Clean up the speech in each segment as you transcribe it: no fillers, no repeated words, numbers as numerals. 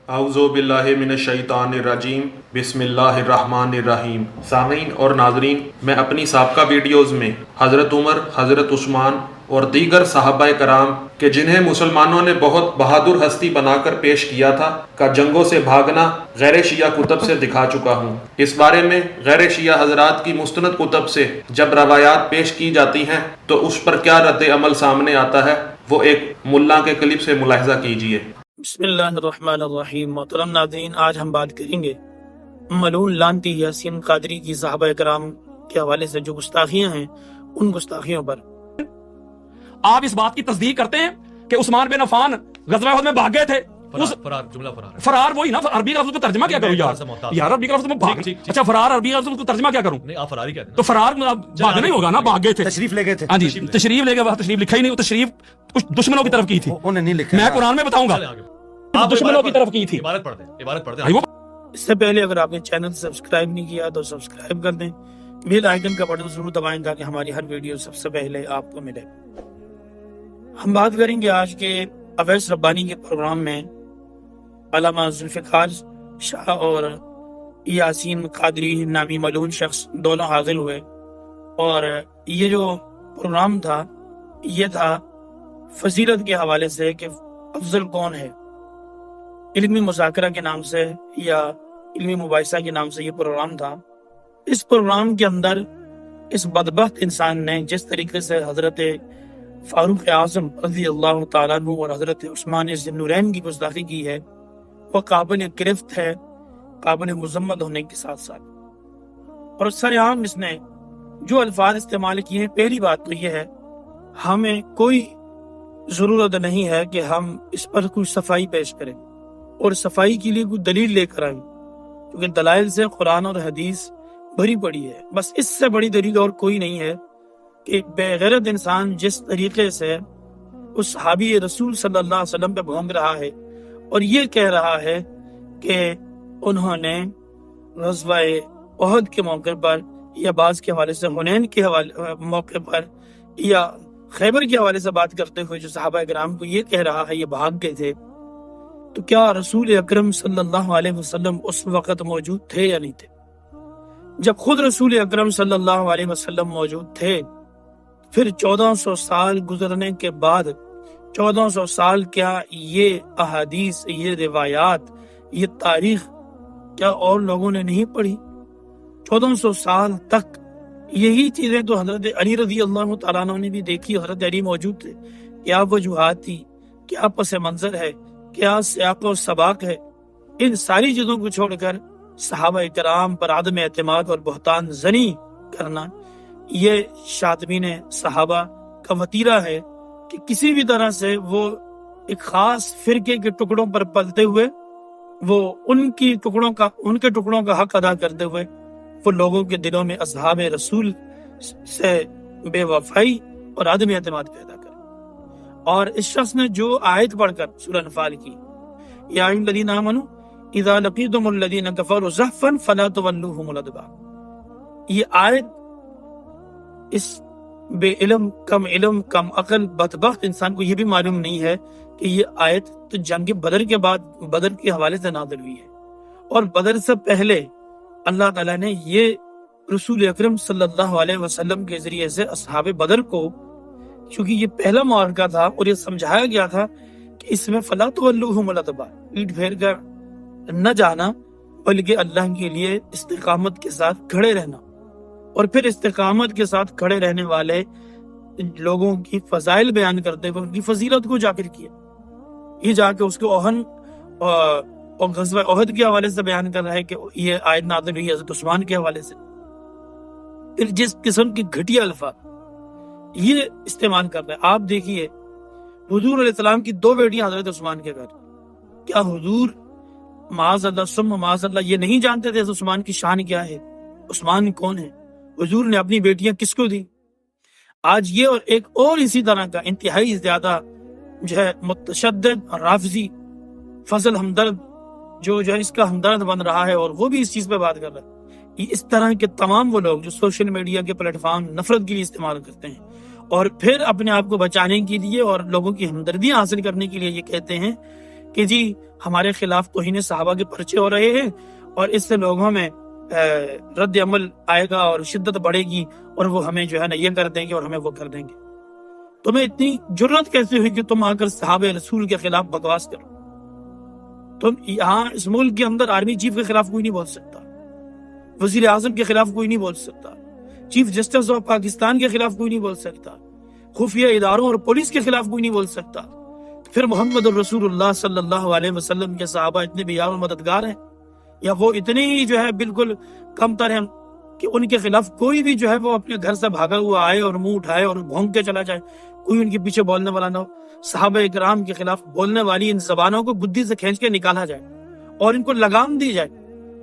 اعوذ باللہ من الشیطان الرجیم بسم اللہ الرحمن الرحیم۔ سامعین اور ناظرین، میں اپنی سابقہ ویڈیوز میں حضرت عمر، حضرت عثمان اور دیگر صحابہ کرام کہ جنہیں مسلمانوں نے بہت بہادر ہستی بنا کر پیش کیا تھا کا جنگوں سے بھاگنا غیر شیعہ کتب سے دکھا چکا ہوں۔ اس بارے میں غیر شیعہ حضرات کی مستند کتب سے جب روایات پیش کی جاتی ہیں تو اس پر کیا رد عمل سامنے آتا ہے، وہ ایک ملا کے کلپ سے ملاحظہ کیجیے۔ بسم اللہ الرحمن الرحیم۔ محترم ناظرین، آج ہم بات کریں گے ملعون لعنتی یاسین قادری کی صحابہ کرام کے حوالے سے جو گستاخیاں ہیں ان گستاخیوں پر۔ آپ اس بات کی تصدیق کرتے ہیں کہ عثمان بن عفان غزوہ احد میں بھاگ گئے تھے؟ فرار وہی نا، عربی کا لفظ کو ترجمہ کیا کروں یار عربی کا لفظ میں بھاگ، اچھا فرار عربی کا لفظ کو ترجمہ کیا کروں؟ نہیں آپ فراری کہتے ہیں تو فرار بھاگنا نہیں ہوگا نا، بھاگ گئے تھے، تشریف لے گئے تھے۔ ہاں جی، تشریف لے گئے، تشریف لکھا ہی نہیں، تشریف کچھ دشمنوں کی طرف کی تھی، انہیں نہیں لکھا، میں قرآن میں بتاؤں گا، آپ دشمنوں کی طرف کی تھی۔ عبارت پڑھتے ہیں۔ اس سے پہلے اگر آپ نے چینل سبسکرائب نہیں کیا تو سبسکرائب کر دیں، بیل آئیکن کا بٹن ضرور دبائیں تاکہ ہماری ہر ویڈیو سب سے پہلے آپ کو ملے۔ ہم بات کریں گے آج کے اویس ربانی کے پروگرام میں علامہ ذوالفقار شاہ اور یاسین قادری نامی ملعون شخص دونوں حاضر ہوئے، اور یہ جو پروگرام تھا یہ تھا فضیلت کے حوالے سے کہ افضل کون ہے، علمی مذاکرہ کے نام سے یا علمی مباحثہ کے نام سے یہ پروگرام تھا۔ اس پروگرام کے اندر اس بدبخت انسان نے جس طریقے سے حضرت فاروق اعظم رضی اللہ تعالیٰ عنہ اور حضرت عثمان ذی النورین کی گستاخی کی ہے، وہ قابل گرفت ہے، قابل مذمت ہونے کے ساتھ ساتھ۔ اور سر عام اس نے جو الفاظ استعمال کیے ہیں، پہلی بات تو یہ ہے ہمیں کوئی ضرورت نہیں ہے کہ ہم اس پر کوئی صفائی پیش کریں اور صفائی کے لیے کوئی دلیل لے کر آئیں، کیونکہ دلائل سے قرآن اور حدیث بھری پڑی ہے۔ بس اس سے بڑی دلیل اور کوئی نہیں ہے کہ بے غیرت انسان جس طریقے سے اس صحابی رسول صلی اللہ علیہ وسلم پہ بھونک رہا ہے اور یہ کہہ رہا ہے کہ انہوں نے غزوہ احد کے موقع پر یا بعض کے حوالے سے حنین کے موقع پر یا خیبر کے حوالے سے بات کرتے ہوئے جو صحابہ کرام کو یہ کہہ رہا ہے یہ بھاگ گئے تھے، تو کیا رسول اکرم صلی اللہ علیہ وسلم اس وقت موجود تھے یا نہیں تھے؟ جب خود رسول اکرم صلی اللہ علیہ وسلم موجود تھے، پھر 1400 سال گزرنے کے بعد 1400 سال کیا یہ احادیث، یہ روایات، یہ تاریخ کیا اور لوگوں نے نہیں پڑھی؟ 1400 سال تک یہی چیزیں تو حضرت علی رضی اللہ تعالیٰ عنہ نے بھی دیکھی، حضرت علی موجود تھے۔ کیا وجوہات تھی، کیا پس منظر ہے، کیا سیاق و سباق ہے؟ ان ساری چیزوں کو چھوڑ کر صحابہ کرام پر عدم اعتماد اور بہتان زنی کرنا، یہ شاطبین صحابہ کا وتیرہ ہے کہ کسی بھی طرح سے وہ ایک خاص فرقے کے ٹکڑوں پر پلتے ہوئے وہ ان کے ٹکڑوں کا حق ادا کرتے ہوئے وہ لوگوں کے دلوں میں اصحاب رسول سے بے وفائی اور عدم اعتماد پیدا کرے۔ اور اس شخص نے جو آیت پڑھ کر سورہ انفال کی، یا ایھا الذین آمنوا اذا لقیتم الذین کفروا زحفا فلا تولوهم الادبار، یہ آیت اس بے علم، کم عقل بدبخت انسان کو یہ بھی معلوم نہیں ہے کہ یہ آیت تو جنگ بدر کے بعد، بدر کے حوالے سے نازل ہوئی ہے، اور بدر سے پہلے اللہ تعالیٰ نے یہ رسول اکرم صلی اللہ علیہ وسلم کے ذریعے سے اصحاب بدر کو، کیونکہ یہ پہلا معرکہ تھا اور یہ سمجھایا گیا تھا کہ اس میں فلا تولوہم الادبار، پیٹھ پھیر کر نہ جانا بلکہ اللہ کے لیے استقامت کے ساتھ کھڑے رہنا، اور پھر استقامت کے ساتھ کھڑے رہنے والے لوگوں کی فضائل بیان کرتے ہوئے ان کی فضیلت کو ذکر کیا۔ یہ جا کے اس کو اوہن اور غزوہ احد کے حوالے سے بیان کر رہا ہے کہ یہ آیت نازل ہوئی حضرت عثمان کے حوالے سے۔ پھر جس قسم کی گھٹیا الفاظ یہ استعمال کر رہا ہے، آپ دیکھیے حضور علیہ السلام کی 2 بیٹیاں حضرت عثمان کے گھر، کیا حضور معاذ اللہ ثم معاذ اللہ یہ نہیں جانتے تھے حضرت عثمان کی شان کیا ہے، عثمان کون ہے؟ حضور نے اپنی بیٹیاں کس کو دی؟ آج یہ اور ایک اور اسی طرح کا انتہائی زیادہ جو ہے متشدد رافضی فضل ہمدرد جو ہے اس کا ہمدرد بن رہا ہے، اور وہ بھی اس چیز پہ بات کر رہا ہے۔ اس طرح کے تمام وہ لوگ جو سوشل میڈیا کے پلیٹ فارم نفرت کے لیے استعمال کرتے ہیں اور پھر اپنے آپ کو بچانے کے لیے اور لوگوں کی ہمدردیاں حاصل کرنے کے لیے یہ کہتے ہیں کہ جی ہمارے خلاف توہین صحابہ کے پرچے ہو رہے ہیں اور اس سے لوگوں میں رد عمل آئے گا اور شدت بڑھے گی اور وہ ہمیں جو ہے نا یہ کر دیں گے اور ہمیں وہ کر دیں گے. تمہیں اتنی جرت کیسے ہوئی کہ تم آ کر صحابہ رسول کے خلاف بکواس کرو؟ تم یہاں اس ملک کے اندر آرمی چیف کے خلاف کوئی نہیں بول سکتا, وزیر اعظم کے خلاف کوئی نہیں بول سکتا, چیف جسٹس آف پاکستان کے خلاف کوئی نہیں بول سکتا, خفیہ اداروں اور پولیس کے خلاف کوئی نہیں بول سکتا. پھر محمد الرسول اللہ صلی اللہ علیہ وسلم کے صحابہ اتنے بیار اور مددگار ہیں, یا وہ اتنے ہی جو ہے بالکل کم تر ہیں کہ ان کے خلاف کوئی بھی جو ہے وہ اپنے گھر سے بھاگا ہوا آئے اور منہ اٹھائے اور بھونک کے چلا جائے, کوئی ان کے پیچھے بولنے والا نہ ہو. صحابہ اکرام کے خلاف بولنے والی ان زبانوں کو بدھی سے کھینچ کے نکالا جائے اور ان کو لگام دی جائے.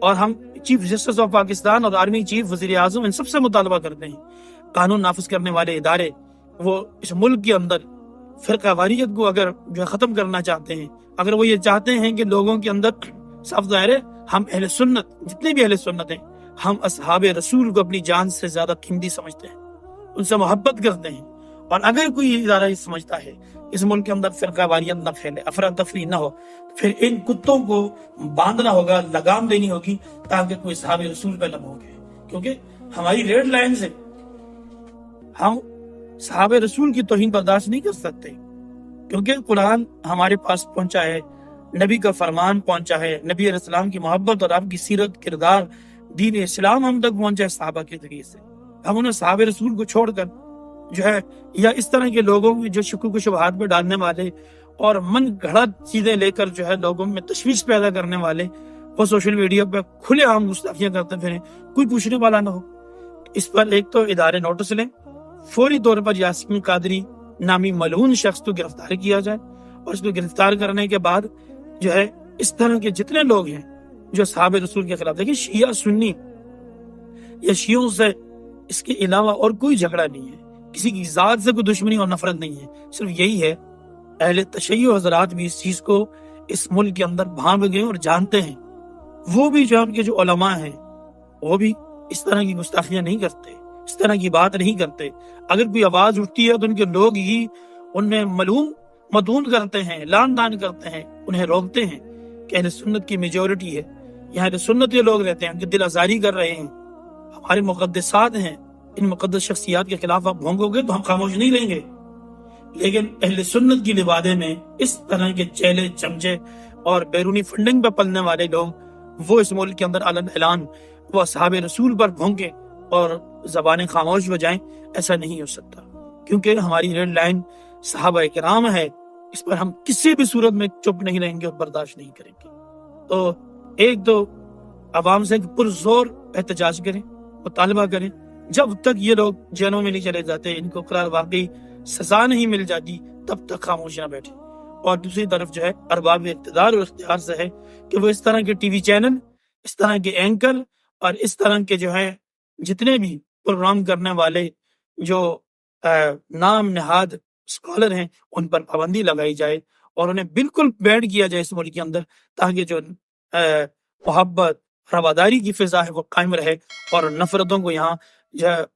اور ہم چیف جسٹس آف پاکستان اور آرمی چیف, وزیر اعظم, ان سب سے مطالبہ کرتے ہیں قانون نافذ کرنے والے ادارے وہ اس ملک کے اندر فرقہ واریت کو اگر جو ہے ختم کرنا چاہتے ہیں, اگر وہ یہ چاہتے ہیں کہ لوگوں کے اندر صاف ظاہر ہے ہم اہل سنت, جتنے بھی اہل سنت ہیں, ہم اصحاب رسول کو اپنی جان سے زیادہ قیمتی سمجھتے ہیں, ان سے محبت کرتے ہیں. اور اگر کوئی ادارہ یہ سمجھتا ہے اس ملک کے اندر فرقہ واریت نہ پھیلے, افراتفری نہ ہو, پھر ان کتوں کو باندھنا ہوگا, لگام دینی ہوگی تاکہ کوئی صحاب رسول پہ لم ہو گئے. کیونکہ ہماری ریڈ لائن سے ہم صحاب رسول کی توہین برداشت نہیں کر سکتے, کیونکہ قرآن ہمارے پاس پہنچا ہے, نبی کا فرمان پہنچا ہے, نبی علیہ السلام کی محبت اور آپ کی سیرت, کردار, دین اسلام ہم تک پہنچا ہے صحابہ کے ذریعے سے. ہم انہیں صحاب رسول کو چھوڑ کر جو ہے یا اس طرح کے لوگوں جو شکوک و شبہات پہ ڈالنے والے اور من گھڑت چیزیں لے کر جو ہے لوگوں میں تشویش پیدا کرنے والے, وہ سوشل میڈیا پہ کھلے عام گستاخیاں کرتے پھریں, کوئی پوچھنے والا نہ ہو. اس پر ایک تو ادارے نوٹس لیں, فوری طور پر یاسین قادری نامی ملعون شخص کو گرفتار کیا جائے, اور اس کو گرفتار کرنے کے بعد جو ہے اس طرح کے جتنے لوگ ہیں جو صحابہ رسول کے خلاف, دیکھیں شیعہ سنی یا شیعوں سے اس کے علاوہ اور کوئی جھگڑا نہیں ہے, کسی کی ذات سے کوئی دشمنی اور نفرت نہیں ہے, صرف یہی ہے. اہل تشیع حضرات بھی اس چیز کو اس ملک کے اندر بھانپ گئے اور جانتے ہیں. وہ بھی جو ان کے جو علماء ہیں وہ بھی اس طرح کی گستاخیاں نہیں کرتے, اس طرح کی بات نہیں کرتے. اگر کوئی آواز اٹھتی ہے تو ان کے لوگ ہی ان میں ملوم مدون کرتے ہیں, لان دان کرتے ہیں, انہیں روکتے ہیں کہ اہل سنت کی میجورٹی ہے, یہاں اہل سنت یہ لوگ رہتے ہیں کہ دل آزاری کر رہے ہیں, ہمارے مقدسات ہیں, ان مقدس شخصیات کے خلاف آپ بھونگو گے تو ہم خاموش نہیں رہیں گے. لیکن اہل سنت کی لبادے میں اس طرح کے چیلے چمچے اور بیرونی فنڈنگ پہ پلنے والے لوگ وہ اس ملک کے اندر علن اعلان وہ اصحاب رسول پر بھونکے اور زبانیں خاموش ہو جائیں, ایسا نہیں ہو سکتا. کیونکہ ہماری ریڈ لائن صحابہ کرام ہے, اس پر ہم کسی بھی صورت میں چپ نہیں رہیں گے اور برداشت نہیں کریں گے. تو ایک تو عوام سے پرزور احتجاج کریں, مطالبہ کریں, جب تک یہ لوگ جیلوں میں نہیں چلے جاتے, ان کو قرار واقعی سزا نہیں مل جاتی, تب تک خاموش نہ بیٹھے. اور دوسری طرف جو ہے ارباب اقتدار اور اختیار سے ہے کہ وہ اس طرح کے ٹی وی چینل, اس طرح کے اینکر اور اس طرح کے جو ہے جتنے بھی پروگرام کرنے والے جو نام نہاد اسکالر ہیں ان پر پابندی لگائی جائے اور انہیں بالکل بینڈ کیا جائے اس ملک کے اندر, تاکہ جو محبت رواداری کی فضا ہے وہ قائم رہے اور نفرتوں کو یہاں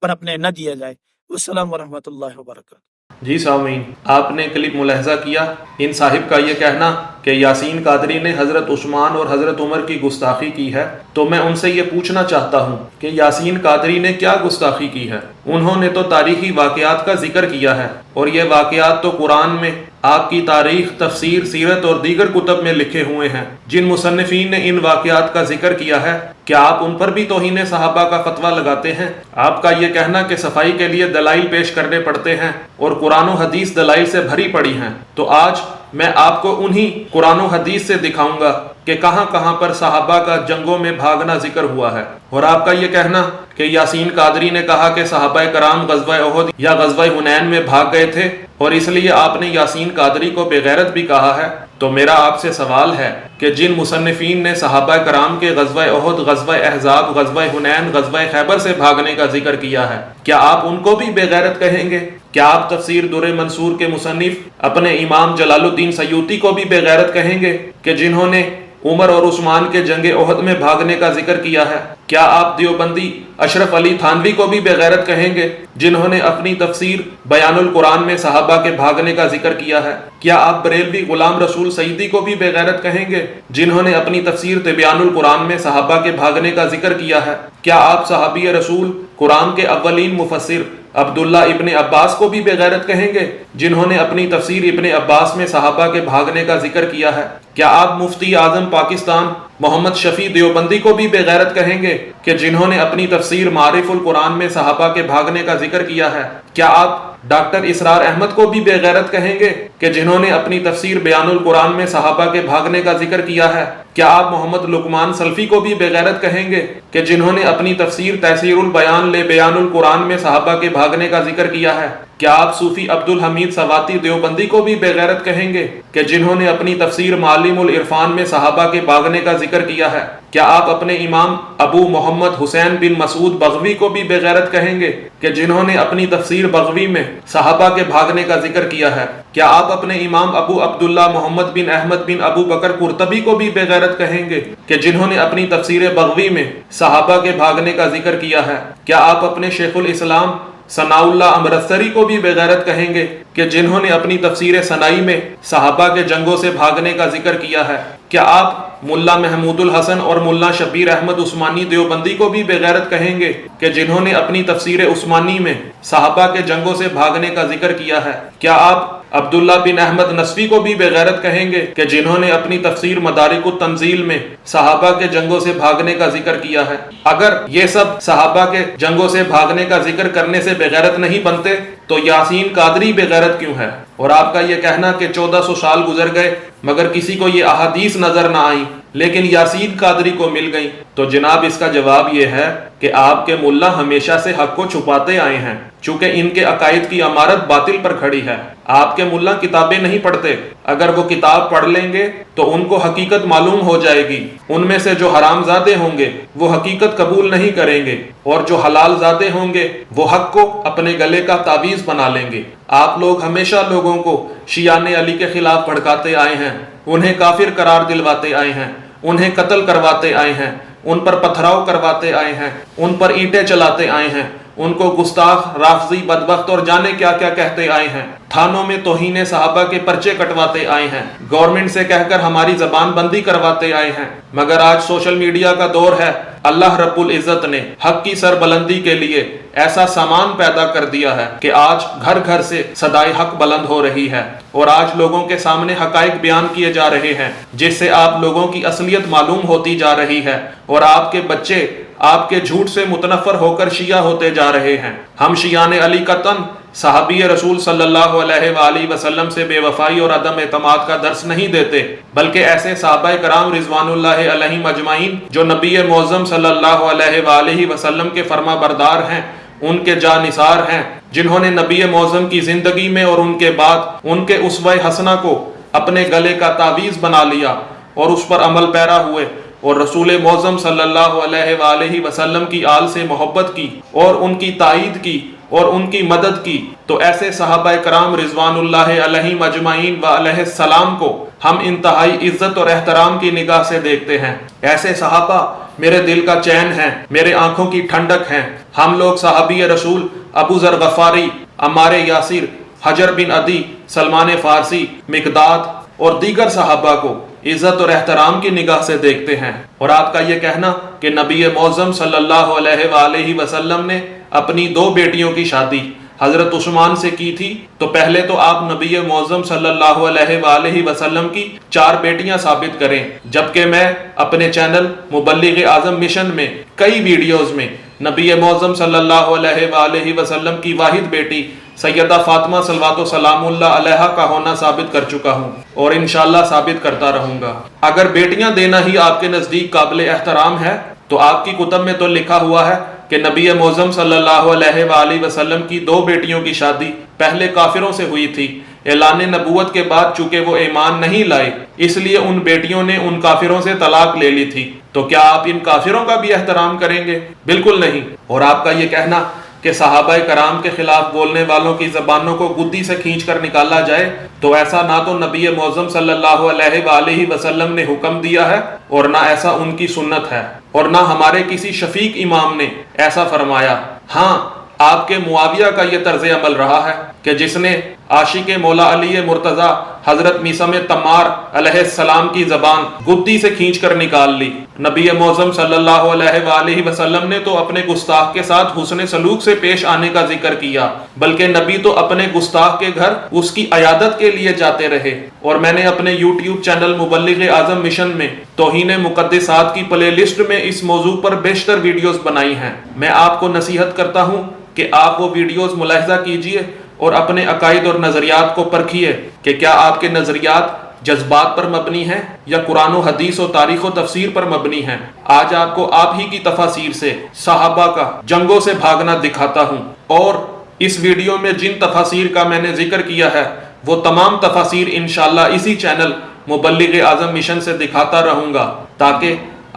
پنپنے نہ دیا جائے. السلام ورحمۃ اللہ وبرکاتہ. جی سامعین, آپ نے کلپ ملاحظہ کیا, ان صاحب کا یہ کہنا کہ یاسین قادری نے حضرت عثمان اور حضرت عمر کی گستاخی کی ہے, تو میں ان سے یہ پوچھنا چاہتا ہوں کہ یاسین قادری نے کیا گستاخی کی ہے؟ انہوں نے تو تاریخی واقعات کا ذکر کیا ہے, اور یہ واقعات تو قرآن میں, آپ کی تاریخ, تفسیر, سیرت اور دیگر کتب میں لکھے ہوئے ہیں. جن مصنفین نے ان واقعات کا ذکر کیا ہے, کیا آپ ان پر بھی توہین صحابہ کا فتویٰ لگاتے ہیں؟ آپ کا یہ کہنا کہ صفائی کے لیے دلائل پیش کرنے پڑتے ہیں اور قرآن و حدیث دلائل سے بھری پڑی ہیں, تو آج میں آپ کو انہی قرآن و حدیث سے دکھاؤں گا کہ کہاں کہاں پر صحابہ کا جنگوں میں بھاگنا ذکر ہوا ہے. اور آپ کا یہ کہنا کہ یاسین قادری نے کہا کہ صحابہ کرام غزوہ احد یا غزوہ حنین میں بھاگ گئے تھے اور اس لیے آپ نے یاسین قادری کو بے غیرت بھی کہا ہے, تو میرا آپ سے سوال ہے کہ جن مصنفین نے صحابہ کرام کے غزوہ احد, غزوہ احزاب, غزوہ حنین, غزوہ خیبر سے بھاگنے کا ذکر کیا ہے, کیا آپ ان کو بھی بے غیرت کہیں گے؟ کیا آپ تفسیر در منصور کے مصنف اپنے امام جلال الدین سیوطی کو بھی بے غیرت کہیں گے کہ جنہوں نے عمر اور عثمان کے جنگ احد میں بھاگنے کا ذکر کیا ہے؟ کیا آپ دیوبندی اشرف علی تھانوی کو بھی بے غیرت کہیں گے جنہوں نے اپنی تفسیر بیان القرآن میں صحابہ کے بھاگنے کا ذکر کیا ہے؟ کیا آپ بریلوی غلام رسول سعیدی کو بھی بے غیرت کہیں گے جنہوں نے اپنی تفسیر بیان القرآن میں صحابہ کے بھاگنے کا ذکر کیا ہے؟ کیا آپ صحابی رسول قرآن کے اولین مفسر عبداللہ ابن عباس کو بھی بے غیرت کہیں گے جنہوں نے اپنی تفسیر ابن عباس میں صحابہ کے بھاگنے کا ذکر کیا ہے؟ کیا آپ مفتی اعظم پاکستان محمد شفیع دیوبندی کو بھی بے غیرت کہیں گے کہ جنہوں نے اپنی تفسیر معارف القرآن میں صحابہ کے بھاگنے کا ذکر کیا ہے؟ کیا آپ ڈاکٹر اسرار احمد کو بھی بے غیرت کہیں گے کہ جنہوں نے اپنی تفسیر بیان القرآن میں صحابہ کے بھاگنے کا ذکر کیا ہے؟ کیا آپ محمد لقمان سلفی کو بھی بے غیرت کہیں گے کہ جنہوں نے اپنی تفسیر تحسیر البیان لے بیان القرآن میں صحابہ کے بھاگنے کا ذکر کیا ہے؟ کیا آپ صوفی عبد الحمید سواتی دیوبندی کو بھی بے غیرت کہیں گے کہ جنہوں نے اپنی تفسیر معالم العرفان میں صحابہ کے بھاگنے کا ذکر کیا ہے؟ کیا آپ اپنے امام ابو محمد حسین بن مسعود بغوی کو بھی بے غیرت کہیں گے کہ جنہوں نے اپنی تفسیر بغوی میں صحابہ کے بھاگنے کا ذکر کیا ہے؟ کیا آپ اپنے امام ابو عبداللہ محمد بن احمد بن ابو بکر قرطبی کو بھی بے غیرت کہیں گے کہ جنہوں نے اپنی تفسیر بغوی میں صحابہ کے بھاگنے کا ذکر کیا ہے؟ کیا آپ اپنے شیخ الاسلام ثناء اللہ امرتسری کو بھی بے غیرت کہیں گے کہ جنہوں نے اپنی تفسیر ثنائی میں صحابہ کے جنگوں سے بھاگنے کا ذکر کیا ہے؟ کیا آپ ملا محمود الحسن اور ملا شبیر احمد عثمانی دیوبندی کو بھی بے غیرت کہیں گے کہ جنہوں نے اپنی تفسیر عثمانی میں صحابہ کے جنگوں سے بھاگنے کا ذکر کیا ہے؟ کیا آپ عبداللہ بن احمد نصفی کو بھی بے غیرت کہیں گے کہ جنہوں نے اپنی تفسیر مدارک التنزیل میں صحابہ کے جنگوں سے بھاگنے کا ذکر کیا ہے؟ اگر یہ سب صحابہ کے جنگوں سے بھاگنے کا ذکر کرنے سے بے غیرت نہیں بنتے تو یاسین قادری بے غیرت کیوں ہے؟ اور آپ کا یہ کہنا کہ 1400 سال گزر گئے مگر کسی کو یہ احادیث نظر نہ آئی لیکن یاسین قادری کو مل گئی، تو جناب اس کا جواب یہ ہے کہ آپ کے ملا ہمیشہ سے حق کو چھپاتے آئے ہیں چونکہ ان کے عقائد کی عمارت باطل پر کھڑی ہے۔ آپ کے ملا کتابیں نہیں پڑھتے، اگر وہ کتاب پڑھ لیں گے تو ان کو حقیقت معلوم ہو جائے گی، ان میں سے جو حرام زادے ہوں گے وہ حقیقت قبول نہیں کریں گے اور جو حلال زادے ہوں گے وہ حق کو اپنے گلے کا تعویذ بنا لیں گے۔ آپ لوگ ہمیشہ لوگوں کو شیعان علی کے خلاف بھڑکاتے آئے ہیں، انہیں کافر قرار دلواتے آئے ہیں، انہیں قتل کرواتے آئے ہیں، ان پر پتھراؤ کرواتے آئے ہیں، ان پر اینٹیں چلاتے آئے ہیں، ان کو گستاخ، رافضی، بدبخت اور جانے کیا کیا کہتے آئے ہیں، تھانوں میں توہین صحابہ کے پرچے کٹواتے آئے ہیں، گورنمنٹ سے کہہ کر ہماری زبان بندی کرواتے آئے ہیں۔ مگر آج سوشل میڈیا کا دور ہے، اللہ رب العزت نے حق کی سربلندی کے لیے ایسا سامان پیدا کر دیا ہے کہ آج گھر گھر سے صدائے حق بلند ہو رہی ہے اور آج لوگوں کے سامنے حقائق بیان کیے جا رہے ہیں جس سے آپ لوگوں کی اصلیت معلوم ہوتی جا رہی ہے اور آپ کے بچے آپ کے جھوٹ سے متنفر ہو کر شیعہ ہوتے جا رہے ہیں۔ ہم شیعان علی کا تن صحابی رسول صلی اللہ علیہ وآلہ وسلم سے بے وفائی اور عدم اعتماد کا درس نہیں دیتے، بلکہ ایسے صحابہ کرام رضوان اللہ علیہم اجمعین جو نبی معظم صلی اللہ علیہ وآلہ وسلم کے فرما بردار ہیں، ان کے جانثار ہیں، جنہوں نے نبی معظم کی زندگی میں اور ان کے بعد ان کے اسوہ حسنہ کو اپنے گلے کا تعویذ بنا لیا اور اس پر عمل پیرا ہوئے اور رسول معظم صلی اللہ علیہ وآلہ وسلم کی آل سے محبت کی اور ان کی تائید کی اور ان کی مدد کی، تو ایسے صحابہ کرام رضوان اللہ علیہم اجمعین و علیہ السلام کو ہم انتہائی عزت اور احترام کی نگاہ سے دیکھتے ہیں۔ ایسے صحابہ میرے دل کا چین ہیں، میرے آنکھوں کی ٹھنڈک ہیں۔ ہم لوگ صحابی رسول ابو ذر غفاری، عمار یاسر، حجر بن عدی، سلمان فارسی، مقداد اور دیگر صحابہ کو عزت اور احترام کی نگاہ سے دیکھتے ہیں۔ اور آپ کا یہ کہنا کہ نبی معظم صلی اللہ علیہ وآلہ وسلم نے اپنی 2 بیٹیوں کی شادی حضرت عثمان سے کی تھی، تو پہلے تو آپ نبی معظم صلی اللہ علیہ وآلہ وسلم کی 4 بیٹیاں ثابت کریں، جبکہ میں اپنے چینل مبلغ اعظم مشن میں کئی ویڈیوز میں نبی معظم صلی اللہ علیہ وآلہ وسلم کی واحد بیٹی سیدہ فاطمہ صلوات و سلام اللہ علیہا کا ہونا ثابت کر چکا ہوں اور انشاءاللہ ثابت کرتا رہوں گا۔ اگر بیٹیاں دینا ہی آپ کے نزدیک قابل احترام ہے تو آپ کی کتب میں تو لکھا ہوا ہے کہ نبی معظم صلی اللہ علیہ وآلہ وسلم کی 2 بیٹیوں کی شادی پہلے کافروں سے ہوئی تھی۔ اعلان نبوت کے بعد چونکہ وہ ایمان نہیں لائے اس لیے ان بیٹیوں نے ان کافروں سے طلاق لے لی تھی، تو کیا آپ ان کافروں کا بھی احترام کریں گے؟ بالکل نہیں۔ اور آپ کا یہ کہنا کہ صحابہ کرام کے خلاف بولنے والوں کی زبانوں کو گدی سے کھینچ کر نکالا جائے، تو ایسا نہ تو نبی معظم صلی اللہ علیہ وآلہ وسلم نے حکم دیا ہے اور نہ ایسا ان کی سنت ہے۔ اور نہ ہمارے کسی شفیق امام نے ایسا فرمایا۔ ہاں، آپ کے معاویہ کا یہ طرز عمل رہا ہے کہ جس نے عاشق مولا علی مرتضی حضرت میثم تمار علیہ السلام کی زبان گدی سے کھینچ کر نکال لی۔ نبی معظم صلی اللہ علیہ وآلہ وسلم نے تو اپنے گستاخ کے ساتھ حسن سلوک سے پیش آنے کا ذکر کیا، بلکہ نبی تو اپنے گستاخ کے گھر اس کی عیادت کے لیے جاتے رہے۔ اور میں نے اپنے یوٹیوب چینل مبلغ اعظم مشن میں توہین مقدسات کی پلے لسٹ میں اس موضوع پر بیشتر ویڈیوز بنائی ہیں۔ میں آپ کو نصیحت کرتا ہوں کہ آپ وہ ویڈیوز ملاحظہ کیجئے اور اپنے عقائد اور نظریات کو پرکھیے کہ کیا آپ کے نظریات جذبات پر مبنی ہیں یا قرآن و حدیث و تاریخ و تفسیر پر مبنی ہیں۔ آج آپ کو آپ ہی کی تفاسیر سے صحابہ کا جنگوں سے بھاگنا دکھاتا ہوں، اور اس ویڈیو میں جن تفاسیر کا میں نے ذکر کیا ہے وہ تمام تفاسیر انشاءاللہ اسی چینل مبلغ اعظم مشن سے دکھاتا رہوں گا تاکہ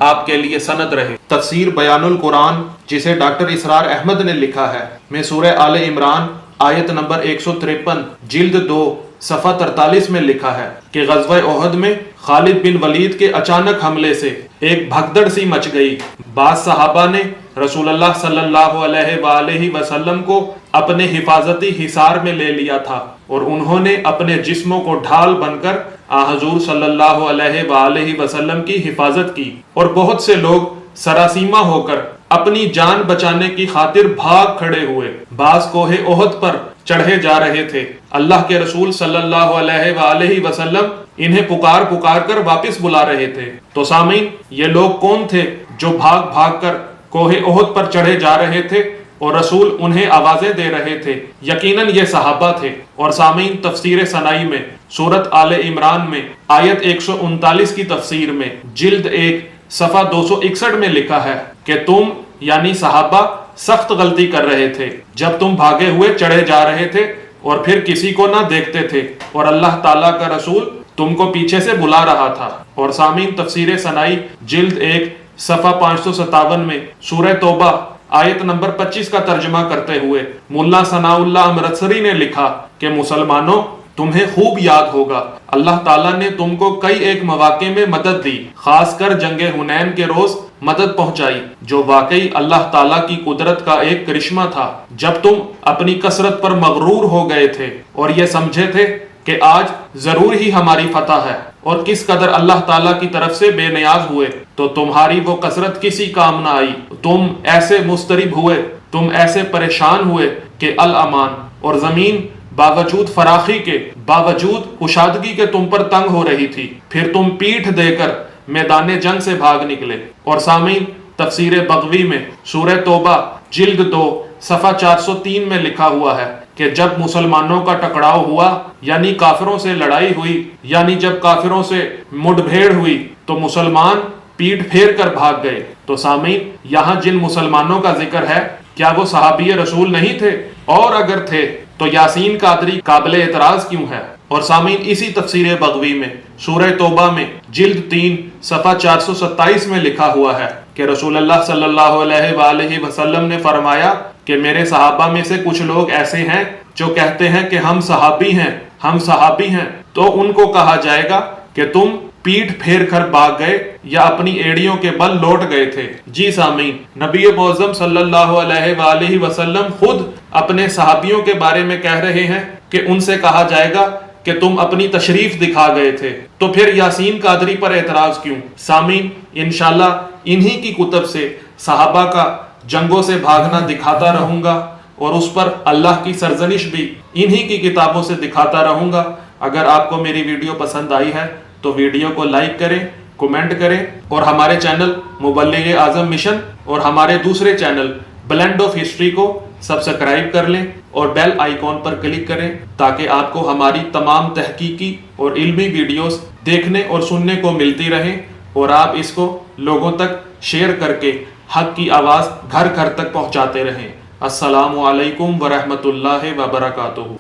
آپ کے لیے سند رہے۔ تفسیر بیان القرآن جسے ڈاکٹر اسرار احمد نے لکھا ہے، میں سورہ آل عمران آیت نمبر 153 جلد 2 صفحہ 43 میں لکھا ہے کہ غزوہ احد میں خالد بن ولید کے اچانک حملے سے ایک بھگدڑ سی مچ گئی۔ بعض صحابہ نے رسول اللہ صلی اللہ علیہ وآلہ وسلم کو اپنے حفاظتی حصار میں لے لیا تھا اور انہوں نے اپنے جسموں کو ڈھال بن کر حضور صلی اللہ علیہ وآلہ وسلم کی حفاظت کی، اور بہت سے لوگ سراسیمہ ہو کر اپنی جان بچانے کی خاطر بھاگ کھڑے ہوئے۔ بعض کوہ احد پر چڑھے جا رہے تھے۔ اللہ کے رسول صلی اللہ علیہ وآلہ وسلم انہیں پکار پکار کر واپس بلا رہے تھے۔ تو سامعین، یہ لوگ کون تھے جو بھاگ بھاگ کر کوہ احد پر چڑھے جا رہے تھے اور رسول انہیں آوازیں دے رہے تھے؟ یقیناً یہ صحابہ تھے۔ اور سامعین، تفسیر سنائی میں سورت آل عمران میں آیت 139 کی تفسیر میں جلد 1 صفحہ 261 میں لکھا ہے کہ تم یعنی صحابہ سخت غلطی کر رہے تھے جب تم بھاگے ہوئے چڑھے جا رہے تھے اور پھر کسی کو نہ دیکھتے تھے، اور اللہ تعالیٰ کا رسول تم کو پیچھے سے بلا رہا تھا۔ اور سامعین، تفسیر سنائی جلد 1 صفحہ 557 میں سورہ توبہ آیت نمبر 25 کا ترجمہ کرتے ہوئے ملا ثناء اللہ امرتسری نے لکھا کہ مسلمانوں، تمہیں خوب یاد ہوگا اللہ تعالیٰ نے تم کو کئی ایک مواقع میں مدد دی، خاص کر جنگ حنین کے روز مدد پہنچائی، جو واقعی اللہ تعالیٰ کی قدرت کا ایک کرشمہ تھا، جب تم اپنی کثرت پر مغرور ہو گئے تھے اور یہ سمجھے تھے کہ آج ضرور ہی ہماری فتح ہے، اور کس قدر اللہ تعالیٰ کی طرف سے بے نیاز ہوئے تو تمہاری وہ کثرت کسی کام نہ آئی۔ تم ایسے مضطرب ہوئے، تم ایسے پریشان ہوئے کہ الامان، اور زمین باوجود فراخی کے، باوجود کشادگی کے تم پر تنگ ہو رہی تھی، پھر تم پیٹھ دے کر میدان جنگ سے بھاگ نکلے۔ اور سامعین، تفسیر بغوی میں سورہ توبہ جلد 2 صفحہ 403 میں لکھا ہوا ہے کہ جب مسلمانوں کا ٹکراؤ ہوا، یعنی کافروں سے لڑائی ہوئی، یعنی جب کافروں سے مڈ بھیڑ ہوئی، تو مسلمان پیٹ پھیر کر بھاگ گئے۔ تو سامعین، یہاں جن مسلمانوں کا ذکر ہے، کیا وہ صحابی رسول نہیں تھے؟ اور اگر تھے تو یاسین قادری قابل اعتراض کیوں ہے؟ اور سامعین، اسی تفسیر بغوی میں سورہ توبہ میں جلد 3 صفحہ 427 میں لکھا ہوا ہے کہ رسول اللہ صلی اللہ علیہ وآلہ وسلم نے فرمایا کہ میرے صحابہ میں سے کچھ لوگ ایسے ہیں جو کہتے ہیں کہ ہم صحابی ہیں، ہم صحابی ہیں، تو ان کو کہا جائے گا کہ تم پیٹ پھیر کر بھاگ گئے یا اپنی ایڑیوں کے بل لوٹ گئے تھے۔ جی سامعین، نبی معظم صلی اللہ علیہ وآلہ وسلم خود اپنے صحابیوں کے بارے میں کہہ رہے ہیں کہ ان سے کہا جائے گا کہ تم اپنی تشریف دکھا گئے تھے، تو پھر یاسین قادری پر اعتراض کیوں؟ سامعین، انشاءاللہ انہی کی کتب سے صحابہ کا جنگوں سے بھاگنا دکھاتا رہوں گا، اور اس پر اللہ کی سرزنش بھی انہی کی کتابوں سے دکھاتا رہوں گا۔ اگر آپ کو میری ویڈیو پسند آئی ہے تو ویڈیو کو لائک کریں، کومنٹ کریں، اور ہمارے چینل مبلغ اعظم مشن اور ہمارے دوسرے چینل بلینڈ آف ہسٹری کو سبسکرائب کر لیں اور بیل آئیکن پر کلک کریں تاکہ آپ کو ہماری تمام تحقیقی اور علمی ویڈیوز دیکھنے اور سننے کو ملتی رہیں، اور آپ اس کو لوگوں تک شیئر کر کے حق کی آواز گھر گھر تک پہنچاتے رہیں۔ السلام علیکم ورحمۃ اللہ وبرکاتہ۔